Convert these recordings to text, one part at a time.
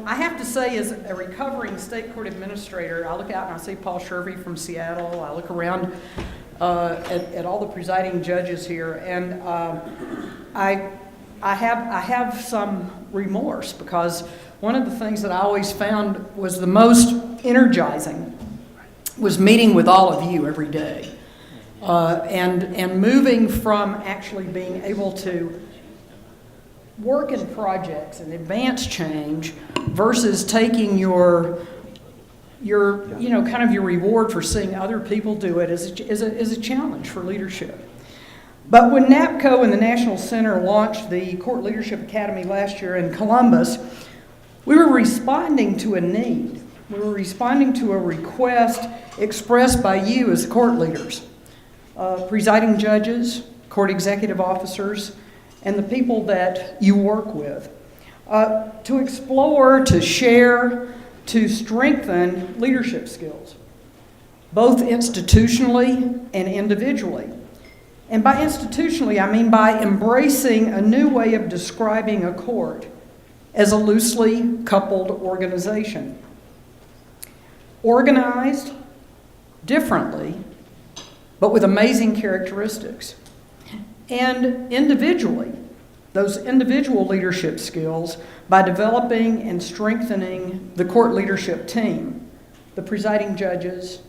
I have to say, as a recovering state court administrator, I look out and I see Paul Shervey from Seattle. I look around at all the presiding judges here, and I have some remorse, because one of the things that I always found was the most energizing was meeting with all of you every day, and moving from actually being able to work in projects and advance change versus taking your kind of your reward for seeing other people do it is a challenge for leadership. But when NAPCO and the National Center launched the Court Leadership Academy last year in Columbus, we were responding to a need. We were responding to a request expressed by you as court leaders, presiding judges, court executive officers, and the people that you work with, to explore, to share, to strengthen leadership skills, both institutionally and individually. And by institutionally, I mean by embracing a new way of describing a court as a loosely coupled organization. Organized differently, but with amazing characteristics. And individually, those individual leadership skills by developing and strengthening the court leadership team, the presiding judges,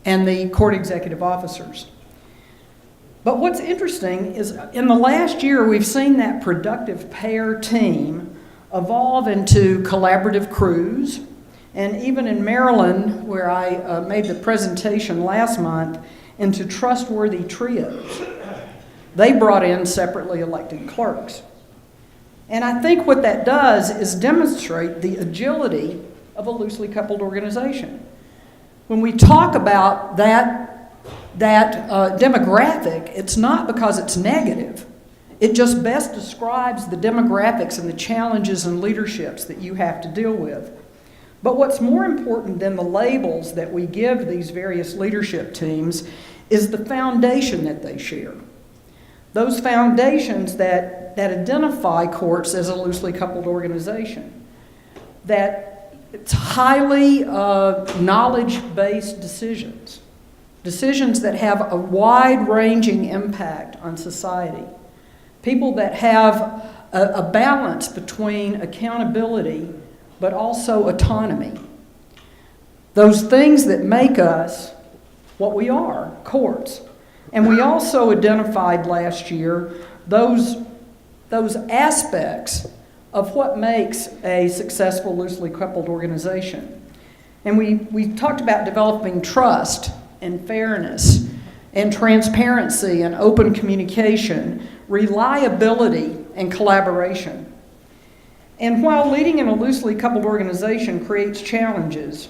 and the court executive officers. But what's interesting is in the last year, we've seen that productive pair team evolve into collaborative crews. And even in Maryland, where I made the presentation last month, into trustworthy trios. They brought in separately elected clerks. And I think what that does is demonstrate the agility of a loosely coupled organization. When we talk about that demographic, it's not because it's negative. It just best describes the demographics and the challenges and leaderships that you have to deal with. But what's more important than the labels that we give these various leadership teams is the foundation that they share. Those foundations that identify courts as a loosely coupled organization. That it's highly knowledge-based decisions. Decisions that have a wide-ranging impact on society. People that have a balance between accountability but also autonomy. Those things that make us what we are, courts. And we also identified last year those aspects of what makes a successful loosely coupled organization. And we talked about developing trust and fairness and transparency and open communication, reliability and collaboration. And while leading in a loosely coupled organization creates challenges,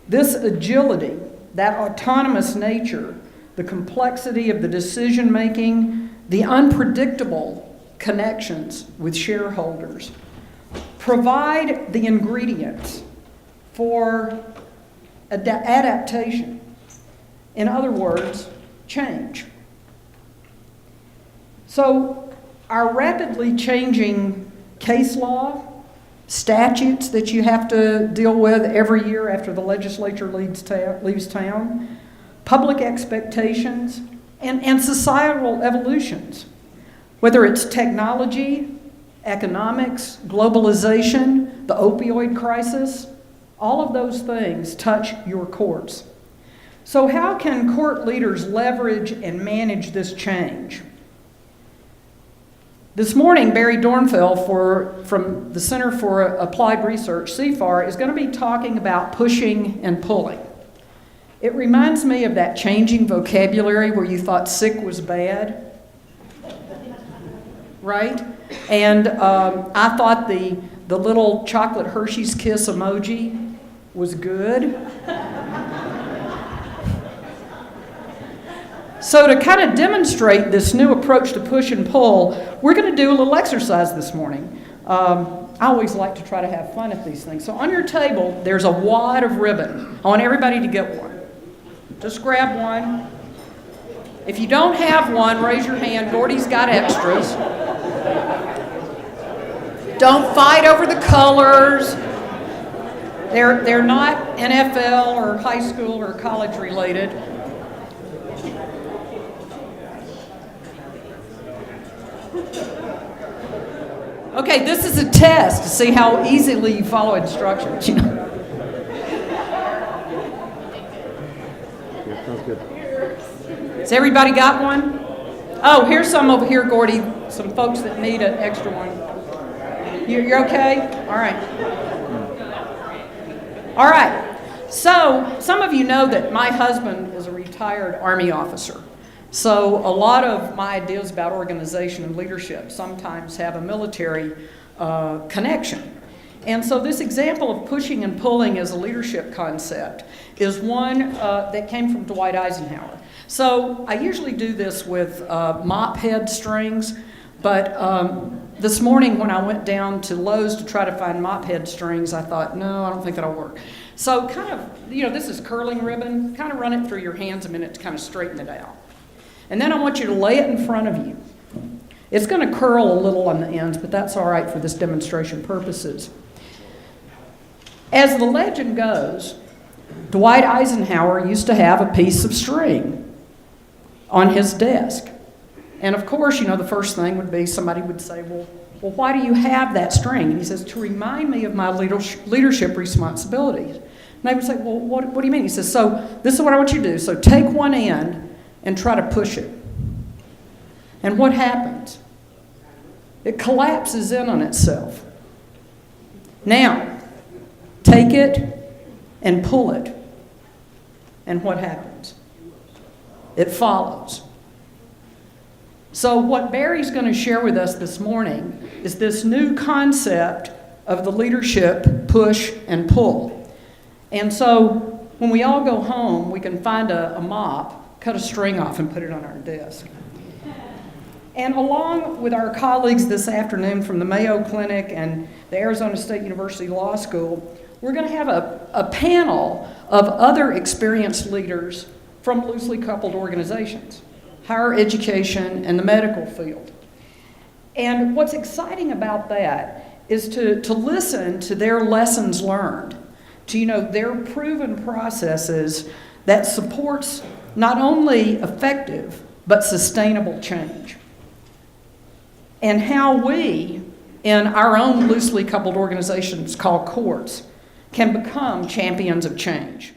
this agility, that autonomous nature, the complexity of the decision making, the unpredictable connections with shareholders, provide the ingredients for adaptation. In other words, change. So our rapidly changing case law, statutes that you have to deal with every year after the legislature leaves town, public expectations, and societal evolutions. Whether it's technology, economics, globalization, the opioid crisis, all of those things touch your courts. So how can court leaders leverage and manage this change? This morning, Barry Dornfeld from the Center for Applied Research, CFAR, is going to be talking about pushing and pulling. It reminds me of that changing vocabulary where you thought sick was bad, right? And I thought the little chocolate Hershey's Kiss emoji was good. So to kind of demonstrate this new approach to push and pull, we're going to do a little exercise this morning. I always like to try to have fun at these things. So on your table, there's a wad of ribbon. I want everybody to get one. Just grab one. If you don't have one, raise your hand. Gordy's got extras. Don't fight over the colors. They're not NFL or high school or college related. Okay, this is a test to see how easily you follow instructions, you know. Yeah, sounds good. Has everybody got one? Oh, here's some over here, Gordy. Some folks that need an extra one. You're okay? All right. All right. So, some of you know that my husband is a retired Army officer. So, a lot of my ideas about organization and leadership sometimes have a military connection. And so this example of pushing and pulling as a leadership concept is one that came from Dwight Eisenhower. So I usually do this with mop head strings, but this morning when I went down to Lowe's to try to find mop head strings, I thought, no, I don't think that'll work. So kind of, you know, this is curling ribbon, kind of run it through your hands a minute to kind of straighten it out. And then I want you to lay it in front of you. It's going to curl a little on the ends, but that's all right for this demonstration purposes. As the legend goes, Dwight Eisenhower used to have a piece of string on his desk. And of course, you know, the first thing would be somebody would say, well, why do you have that string? And he says, to remind me of my leadership responsibilities. And they would say, well, what do you mean? He says, so this is what I want you to do. So take one end and try to push it. And what happens? It collapses in on itself. Now, take it and pull it. And what happens? It follows. So what Barry's going to share with us this morning is this new concept of the leadership push and pull. And so when we all go home, we can find a mop, cut a string off, and put it on our desk. And along with our colleagues this afternoon from the Mayo Clinic and the Arizona State University Law School, we're going to have a panel of other experienced leaders from loosely coupled organizations, higher education, and the medical field. And what's exciting about that is to listen to their lessons learned, to, you know, their proven processes that supports not only effective but sustainable change. And how we, in our own loosely coupled organizations called courts, can become champions of change.